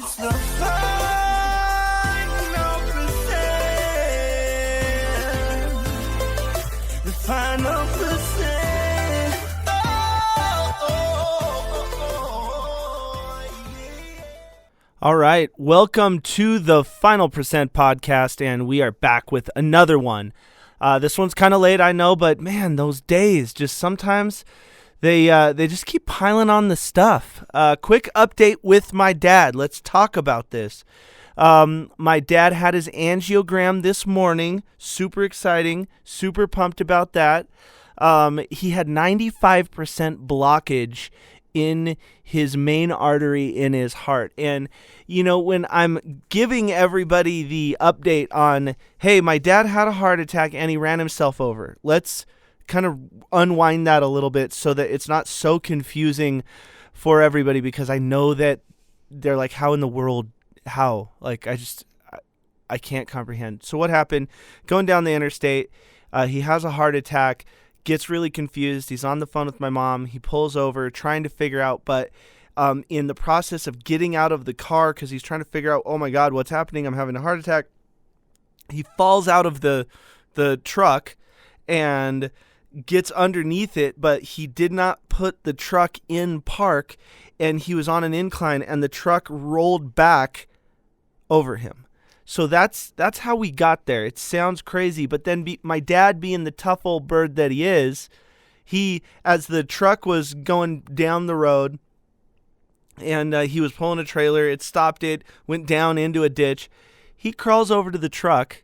It's the final percent. The final percent. Yeah. All right, welcome to the Final Percent podcast, and we are back with another one. This one's kind of late, I know, but man, those days just sometimes they just keep piling on the stuff. Quick update with my dad. Let's talk about this. My dad had his angiogram this morning. Super exciting. Super pumped about that. He had 95% blockage in his main artery in his heart. And, you know, when I'm giving everybody the update on, hey, my dad had a heart attack and he ran himself over, let's kind of unwind that a little bit so that it's not so confusing for everybody, because I know that they're like, how in the world, how? Like, I can't comprehend. So what happened? Going down the interstate, he has a heart attack, gets really confused. He's on the phone with my mom. He pulls over trying to figure out, but in the process of getting out of the car, because he's trying to figure out, oh my God, what's happening? I'm having a heart attack. He falls out of the truck and gets underneath it, but he did not put the truck in park, and he was on an incline, and the truck rolled back over him. So that's how we got there. It sounds crazy, but then my dad, being the tough old bird that he is, as the truck was going down the road and he was pulling a trailer, it stopped it, went down into a ditch. He crawls over to the truck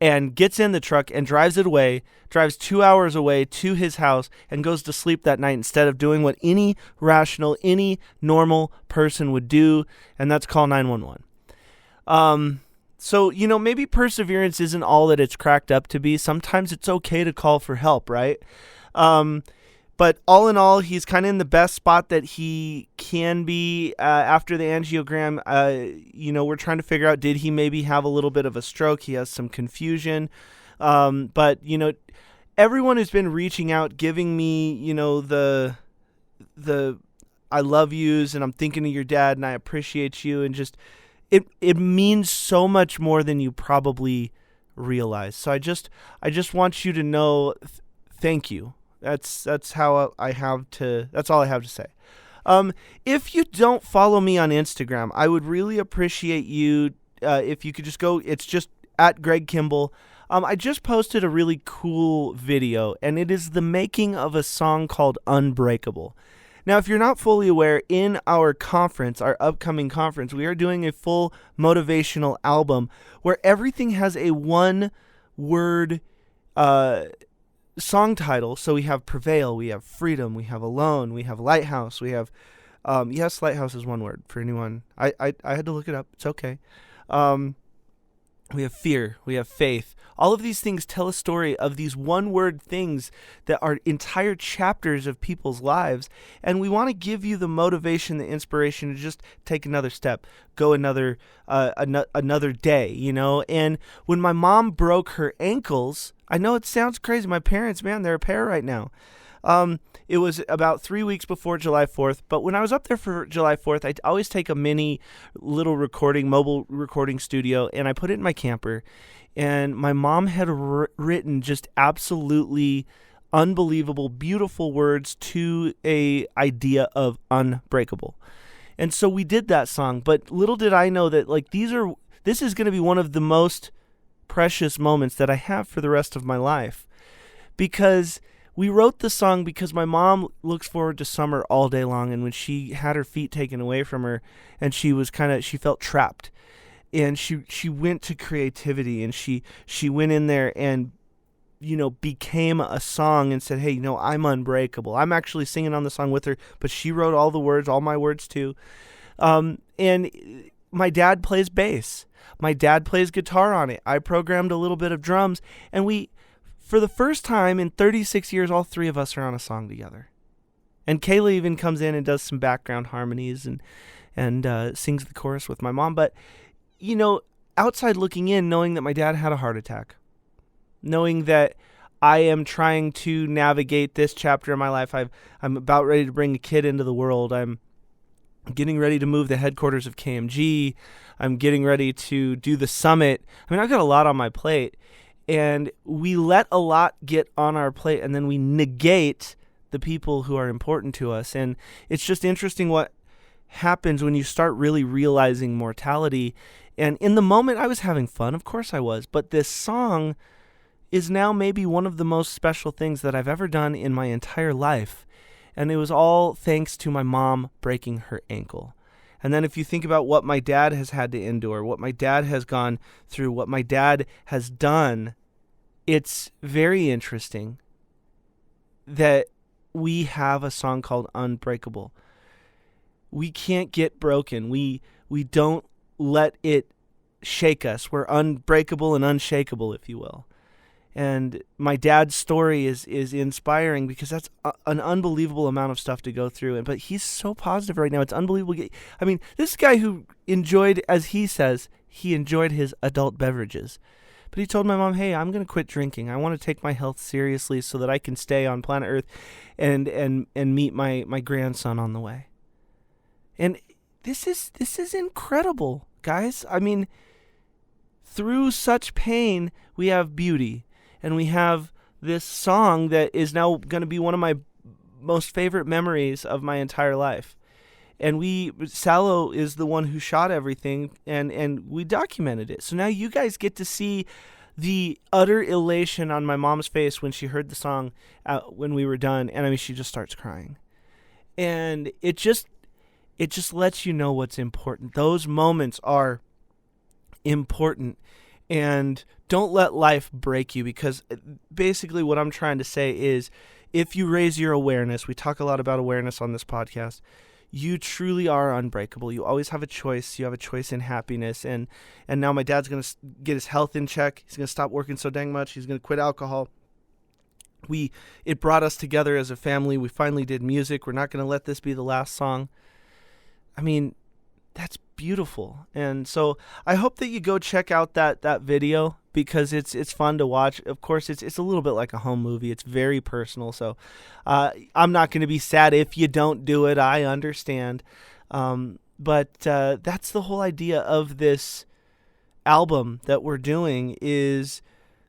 and gets in the truck and drives it away, drives 2 hours away to his house, and goes to sleep that night instead of doing what any rational, any normal person would do, and that's call 911. So, you know, maybe perseverance isn't all that it's cracked up to be. Sometimes it's okay to call for help, right? But all in all, he's kind of in the best spot that he can be after the angiogram. You know, we're trying to figure out, did he maybe have a little bit of a stroke? He has some confusion. But, you know, everyone who's been reaching out, giving me, you know, the I love yous, and I'm thinking of your dad, and I appreciate you, and just it means so much more than you probably realize. So I just want you to know, thank you. That's how that's all I have to say. If you don't follow me on Instagram, I would really appreciate you if you could just go. It's just at Greg Kimball. I just posted a really cool video, and it is the making of a song called Unbreakable. Now, if you're not fully aware, in our conference, our upcoming conference, we are doing a full motivational album where everything has a one-word song title. So we have Prevail, we have Freedom, we have Alone, we have Lighthouse, we have, yes, Lighthouse is one word for anyone. I had to look it up. It's okay. We have Fear, we have Faith. All of these things tell a story of these one-word things that are entire chapters of people's lives, and we want to give you the motivation, the inspiration to just take another step, go another day, you know. And when my mom broke her ankles, I know it sounds crazy. My parents, man, they're a pair right now. It was about 3 weeks before July 4th, but when I was up there for July 4th, I always take a mini little mobile recording studio, and I put it in my camper. And my mom had written just absolutely unbelievable, beautiful words to a idea of Unbreakable. And so we did that song, but little did I know that this is going to be one of the most precious moments that I have for the rest of my life, because we wrote the song because my mom looks forward to summer all day long, and when she had her feet taken away from her and she felt trapped, and she went to creativity, and she went in there and, you know, became a song and said, hey, you know, I'm unbreakable. I'm actually singing on the song with her, but she wrote all the words, all my words too. And my dad plays bass. My dad plays guitar on it. I programmed a little bit of drums, and for the first time in 36 years, all three of us are on a song together. And Kayla even comes in and does some background harmonies and sings the chorus with my mom. But, you know, outside looking in, knowing that my dad had a heart attack, knowing that I am trying to navigate this chapter of my life, I'm about ready to bring a kid into the world. I'm I'm getting ready to move the headquarters of KMG. I'm getting ready to do the summit. I mean, I've got a lot on my plate, and we let a lot get on our plate, and then we negate the people who are important to us. And it's just interesting what happens when you start really realizing mortality. And in the moment, I was having fun. Of course I was. But this song is now maybe one of the most special things that I've ever done in my entire life. And it was all thanks to my mom breaking her ankle. And then if you think about what my dad has had to endure, what my dad has gone through, what my dad has done, it's very interesting that we have a song called Unbreakable. We can't get broken. We don't let it shake us. We're unbreakable and unshakable, if you will. And my dad's story is inspiring because that's an unbelievable amount of stuff to go through. But he's so positive right now. It's unbelievable. I mean, this guy who enjoyed, as he says, he enjoyed his adult beverages. But he told my mom, hey, I'm going to quit drinking. I want to take my health seriously so that I can stay on planet Earth and meet my grandson on the way. And this is incredible, guys. I mean, through such pain, we have beauty. And we have this song that is now going to be one of my most favorite memories of my entire life. And Salo is the one who shot everything, and we documented it. So now you guys get to see the utter elation on my mom's face when she heard the song when we were done. And I mean, she just starts crying. And it just lets you know what's important. Those moments are important. And don't let life break you, because basically what I'm trying to say is if you raise your awareness, we talk a lot about awareness on this podcast, you truly are unbreakable. You always have a choice. You have a choice in happiness. And now my dad's going to get his health in check. He's going to stop working so dang much. He's going to quit alcohol. It brought us together as a family. We finally did music. We're not going to let this be the last song. I mean, that's beautiful. And so I hope that you go check out that video, because it's fun to watch. Of course, it's a little bit like a home movie. It's very personal. So I'm not going to be sad if you don't do it. I understand. But that's the whole idea of this album that we're doing, is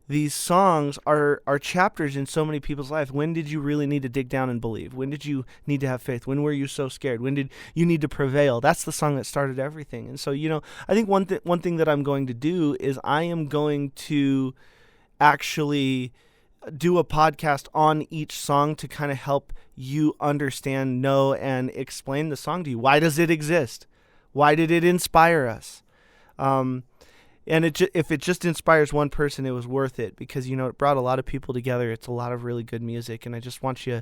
these songs are chapters in so many people's lives. When did you really need to dig down and believe? When did you need to have faith? When were you so scared? When did you need to prevail? That's the song that started everything. And so, I think one thing that I'm going to do is I am going to actually do a podcast on each song to kind of help you understand, know, and explain the song to you. Why does it exist? Why did it inspire us? And if it just inspires one person, it was worth it, because, it brought a lot of people together. It's a lot of really good music. And I just want you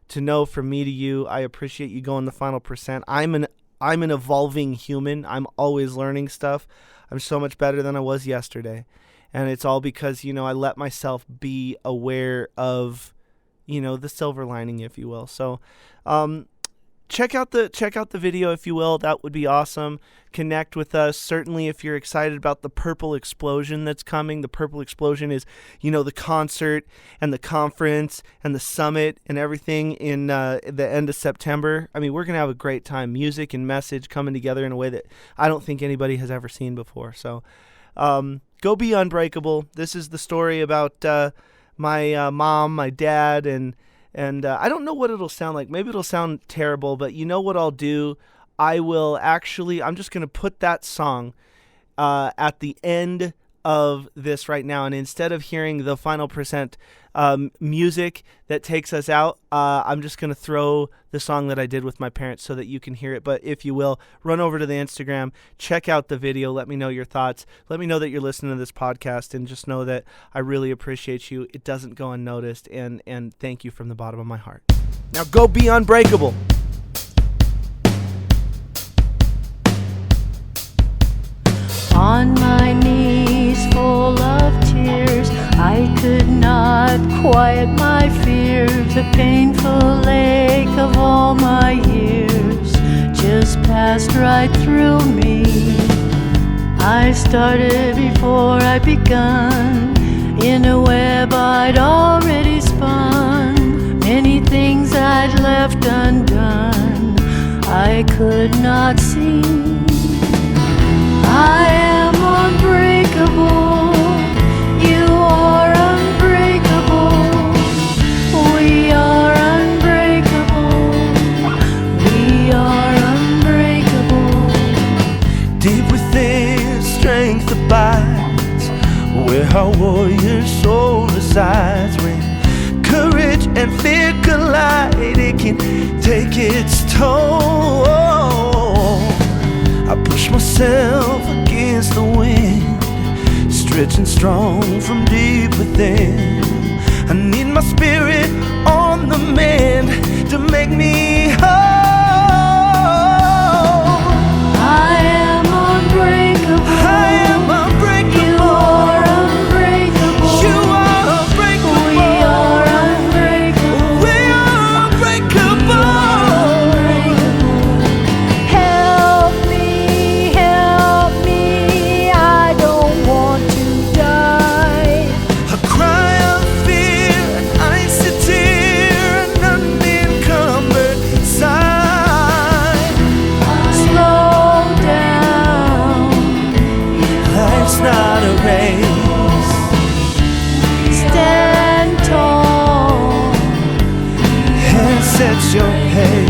to know, from me to you, I appreciate you going the final percent. I'm an evolving human. I'm always learning stuff. I'm so much better than I was yesterday. And it's all because, I let myself be aware of, the silver lining, if you will. So, check out the video, if you will. That would be awesome. Connect with us. Certainly, if you're excited about the Purple Explosion that's coming. The Purple Explosion is, the concert and the conference and the summit and everything in the end of September. I mean, we're going to have a great time. Music and message coming together in a way that I don't think anybody has ever seen before. So go be unbreakable. This is the story about my mom, my dad, and I don't know what it'll sound like. Maybe it'll sound terrible, but you know what I'll do? I'm just going to put that song at the end of this right now. And instead of hearing the final percent music that takes us out, I'm just going to throw the song that I did with my parents so that you can hear it. But if you will, run over to the Instagram, check out the video. Let me know your thoughts. Let me know that you're listening to this podcast, and just know that I really appreciate you. It doesn't go unnoticed, and thank you from the bottom of my heart. Now go be unbreakable. On my knees, full of tears, I could not quiet my fears. The painful ache of all my years just passed right through me. I started before I begun, in a web I'd already spun. Many things I'd left undone. I I could not see. I am unbreakable, you are unbreakable, we are unbreakable, we are unbreakable. Deep within, strength abides, where our warrior soul resides. When courage and fear collide, it can take its toll. I push myself against the wind, stretching strong from deep within. I need my spirit on the mend to make me whole. I am unbreakable, I am unbreakable. you are unbreakable, You are unbreakable. we are unbreakable, We are unbreakable. Help me, I don't want to die. A cry of fear, an icy tear, an unencumbered sigh. Slow down, Life's not a race. stand tall, And set your pace.